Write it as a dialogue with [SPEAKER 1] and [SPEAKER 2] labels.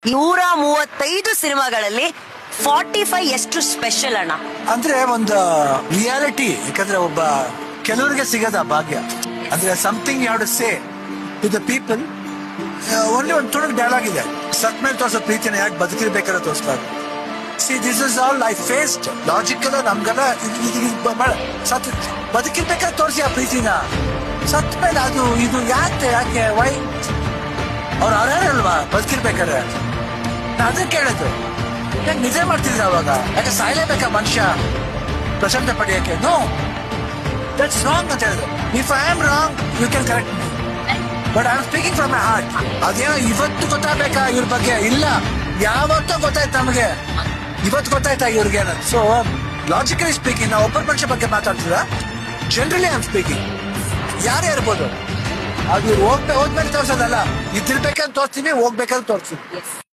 [SPEAKER 1] 135 ಸಿನಿಮಾಗಳಲ್ಲಿ 45 ಎಷ್ಟು ಸ್ಪೆಷಲ್ ಅಣ್ಣ?
[SPEAKER 2] ಅಂದ್ರೆ ಒಂದು ರಿಯಾಲಿಟಿ, ಯಾಕಂದ್ರೆ ಒಬ್ಬ ಕೆಲವರಿಗೆ ಸಿಗದ ಭಾಗ್ಯ. ಅಂದ್ರೆ something you have to say to the people. Only ಒಂದು ತುಣುಕ್ ಡೈಲಾಗ್ ಇದೆ, ಸತ್ ಮೇಲೆ ತೋರ್ಸೋ ಪ್ರೀತಿನ ಯಾಕೆ ಬದುಕಿರ್ಬೇಕಾದ್ರೆ ತೋರಿಸ್ತಾರೆ. See this is all I faced. Logical ನಮ್ಗೆಲ್ಲ ಸತ್ ಬದುಕಿರ್ಬೇಕಾದ್ರೆ ತೋರಿಸಿ ಆ ಪ್ರೀತಿನ. ಸತ್ ಮೇಲೆ ಅದು ಇದು ಯಾಕೆ ವೈ ಅವ್ರು ಅಲ್ವಾ ಬದುಕಿರ್ಬೇಕಾದ್ರೆ. ನಾ ಅದನ್ನ ಕೇಳೋದು, ಯಾಕೆ ನಿಜ ಮಾಡ್ತಿದ್ರು ಅವಾಗ? ಯಾಕೆ ಸಾಯ್ಲೇಬೇಕಾ ಮನುಷ್ಯ ಪ್ರಶಂಸೆ ಪಡೆಯಕ್ಕೆ? ನೋ, ದಟ್ಸ್ ರಾಂಗ್ ಅಂತ ಹೇಳಿದ್ರು. If I am wrong you can correct me, but I am speaking from my heart. ಅದೇನೋ ಇವತ್ತು ಗೊತ್ತಾಗಬೇಕಾ ಇವ್ರ ಬಗ್ಗೆ? ಇಲ್ಲ, ಯಾವತ್ತೋ ಗೊತ್ತಾಯ್ತು ನಮಗೆ, ಇವತ್ತು ಗೊತ್ತಾಯ್ತಾ ಇವ್ರಿಗೆ. ಸೊ ಲಾಜಿಕಲಿ ಸ್ಪೀಕಿಂಗ್, ನಾವು ಒಬ್ಬರ ಮನುಷ್ಯ ಬಗ್ಗೆ ಮಾತಾಡ್ತೀರಾ, ಜನರಲಿ ಐ ಆಮ್ ಸ್ಪೀಕಿಂಗ್. ಯಾರೇ ಇರ್ಬೋದು, ಅದು ಹೋದ್ಮೇಲೆ ತೋರ್ಸೋದಲ್ಲ. ಇದ್ದಿರ್ಬೇಕಂತ ತೋರಿಸ್ತೀವಿ, ಹೋಗ್ಬೇಕಂತ ತೋರಿಸ್ತೀವಿ.